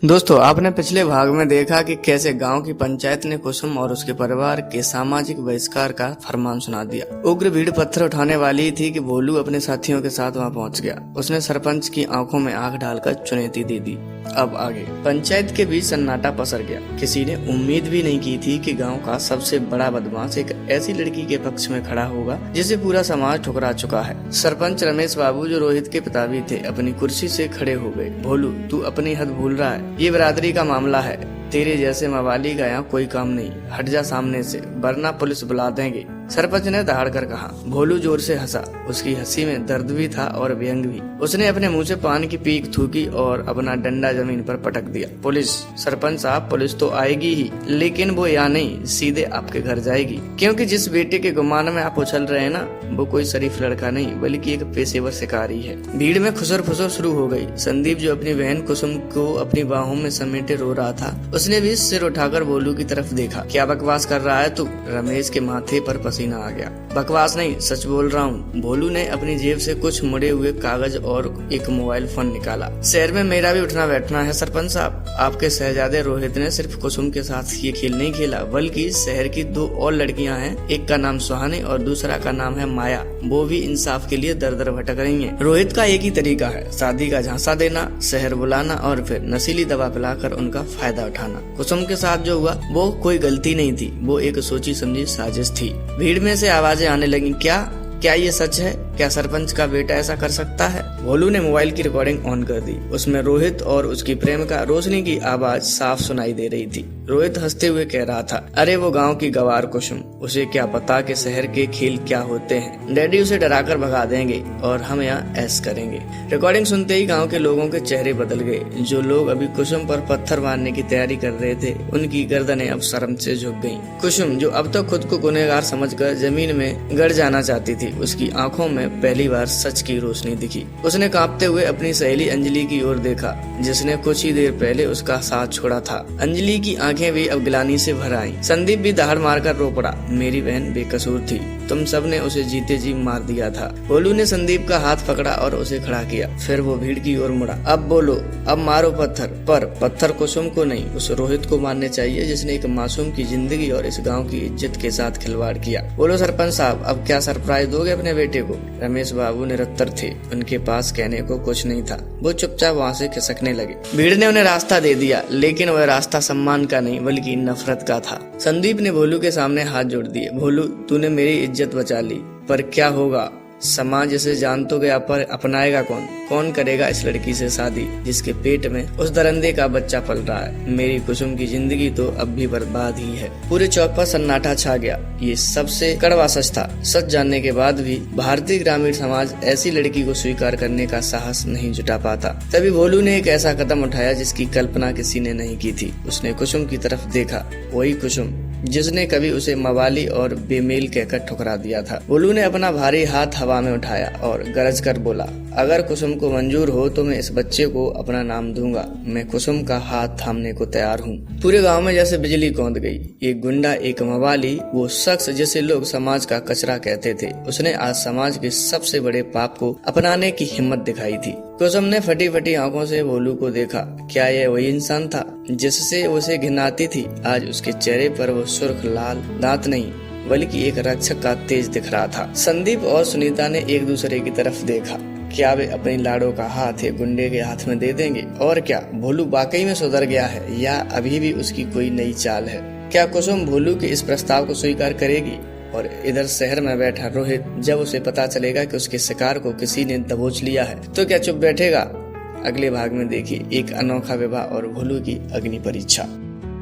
दोस्तों, आपने पिछले भाग में देखा कि कैसे गांव की पंचायत ने कुसुम और उसके परिवार के सामाजिक बहिष्कार का फरमान सुना दिया। उग्र भीड़ पत्थर उठाने वाली थी कि भोलू अपने साथियों के साथ वहां पहुंच गया। उसने सरपंच की आंखों में आंख डालकर चुनौती दे दी। अब आगे पंचायत के बीच सन्नाटा पसर गया। किसी ने उम्मीद भी नहीं की थी कि गाँव का सबसे बड़ा बदमाश एक ऐसी लड़की के पक्ष में खड़ा होगा जिसे पूरा समाज ठुकरा चुका है। सरपंच रमेश बाबू, जो रोहित के पिता भी थे, अपनी कुर्सी से खड़े हो गए। भोलू, तू अपनी हद भूल रहा है। ये बिरादरी का मामला है। तेरे जैसे मवाली का यहाँ कोई काम नहीं। हट जा सामने से, वरना पुलिस बुला देंगे, सरपंच ने दहाड़ कर कहा। भोलू जोर से हंसा। उसकी हंसी में दर्द भी था और व्यंग भी। उसने अपने मुंह से पान की पीक थूकी और अपना डंडा जमीन पर पटक दिया। पुलिस? सरपंच साहब, पुलिस तो आएगी ही, लेकिन वो यहाँ नहीं, सीधे आपके घर जाएगी। क्योंकि जिस बेटे के गुमान में आप उछल रहे हैं ना, वो कोई शरीफ लड़का नहीं बल्कि एक पेशेवर शिकारी है। भीड़ में खुसर फुसर शुरू हो गई। संदीप, जो अपनी बहन कुसुम को अपनी बाहों में समेटे रो रहा था, उसने भी सिर उठाकर भोलू की तरफ देखा। क्या बकवास कर रहा है तू? रमेश के माथे पर पसीना आ गया। बकवास नहीं, सच बोल रहा हूँ। भोलू ने अपनी जेब से कुछ मुड़े हुए कागज और एक मोबाइल फोन निकाला। शहर में मेरा भी उठना बैठना है सरपंच साहब। आपके शहजादे रोहित ने सिर्फ कुसुम के साथ ये खेल नहीं खेला, बल्कि शहर की 2 और लड़कियां हैं। एक का नाम सुहानी और दूसरा का नाम है माया। वो भी इंसाफ के लिए दर दर भटक रही है। रोहित का एक ही तरीका है, शादी का झांसा देना, शहर बुलाना और फिर नशीली दवा पिलाकर उनका फायदा उठाना। कुसुम के साथ जो हुआ वो कोई गलती नहीं थी, वो एक सोची समझी साजिश थी। भीड़ में से आवाजें आने लगी। क्या ये सच है? क्या सरपंच का बेटा ऐसा कर सकता है? भोलू ने मोबाइल की रिकॉर्डिंग ऑन कर दी। उसमें रोहित और उसकी प्रेमिका रोशनी की आवाज साफ सुनाई दे रही थी। रोहित हंसते हुए कह रहा था, अरे वो गांव की गवार कुसुम, उसे क्या पता कि शहर के खेल क्या होते हैं। डैडी उसे डराकर भगा देंगे और हम यहाँ ऐश करेंगे। रिकॉर्डिंग सुनते ही गांव के लोगों के चेहरे बदल गए। जो लोग अभी कुसुम पर पत्थर मारने की तैयारी कर रहे थे, उनकी गर्दनें अब शर्म से झुक गयी। कुसुम, जो अब तक खुद को गुनहगार समझकर जमीन में गड़ जाना चाहती थी, उसकी आंखों में पहली बार सच की रोशनी दिखी। उसने कांपते हुए अपनी सहेली अंजलि की ओर देखा, जिसने कुछ ही देर पहले उसका साथ छोड़ा था। अंजलि की आंखें भी अब गिलानी से भर आईं। संदीप भी दहाड़ मारकर रो पड़ा, मेरी बहन बेकसूर थी, तुम सब ने उसे जीते जी मार दिया था। भोलू ने संदीप का हाथ पकड़ा और उसे खड़ा किया। फिर वो भीड़ की ओर मुड़ा। अब बोलो, अब मारो पत्थर, पर पत्थर कुसुम को नहीं, उस रोहित को मारने चाहिए जिसने एक मासूम की जिंदगी और इस गाँव की इज्जत के साथ खिलवाड़ किया। बोलो सरपंच साहब, अब क्या सरप्राइज दोगे अपने बेटे को? रमेश बाबू निरत्तर थे। उनके पास कहने को कुछ नहीं था। वो चुपचाप वहाँ से खिसकने लगे। भीड़ ने उन्हें रास्ता दे दिया, लेकिन वह रास्ता सम्मान का नहीं बल्कि नफरत का था। संदीप ने भोलू के सामने हाथ जोड़ दिए। भोलू, तूने मेरी इज्जत बचा ली, पर क्या होगा? समाज इसे जान तो गया, पर अपनाएगा कौन? कौन करेगा इस लड़की से शादी जिसके पेट में उस दरंदे का बच्चा पल रहा है? मेरी कुसुम की जिंदगी तो अब भी बर्बाद ही है। पूरे चौक पर सन्नाटा छा गया। ये सबसे कड़वा सच था। सच जानने के बाद भी भारतीय ग्रामीण समाज ऐसी लड़की को स्वीकार करने का साहस नहीं जुटा पाता। तभी भोलू ने एक ऐसा कदम उठाया जिसकी कल्पना किसी ने नहीं की थी। उसने कुसुम की तरफ देखा, वही कुसुम जिसने कभी उसे मवाली और बेमेल कहकर ठुकरा दिया था। भोलू ने अपना भारी हाथ हवा में उठाया और गरज कर बोला, अगर कुसुम को मंजूर हो तो मैं इस बच्चे को अपना नाम दूंगा। मैं कुसुम का हाथ थामने को तैयार हूँ। पूरे गांव में जैसे बिजली कौंध गई। एक गुंडा, एक मवाली, वो शख्स जिसे लोग समाज का कचरा कहते थे, उसने आज समाज के सबसे बड़े पाप को अपनाने की हिम्मत दिखाई थी। कुसुम ने फटी फटी आंखों से भोलू को देखा। क्या यह वही इंसान था जिससे उसे घिनाती थी? आज उसके चेहरे पर वो सुर्ख लाल दांत नहीं बल्कि एक रक्षक का तेज दिख रहा था। संदीप और सुनीता ने एक दूसरे की तरफ देखा। क्या वे अपनी लाड़ों का हाथ एक गुंडे के हाथ में दे देंगे? और क्या भोलू वाकई में सुधर गया है या अभी भी उसकी कोई नई चाल है? क्या कुसुम भोलू के इस प्रस्ताव को स्वीकार करेगी? और इधर शहर में बैठा रोहित, जब उसे पता चलेगा कि उसके शिकार को किसी ने दबोच लिया है, तो क्या चुप बैठेगा? अगले भाग में देखिए एक अनोखा विवाह और भोलू की अग्नि परीक्षा।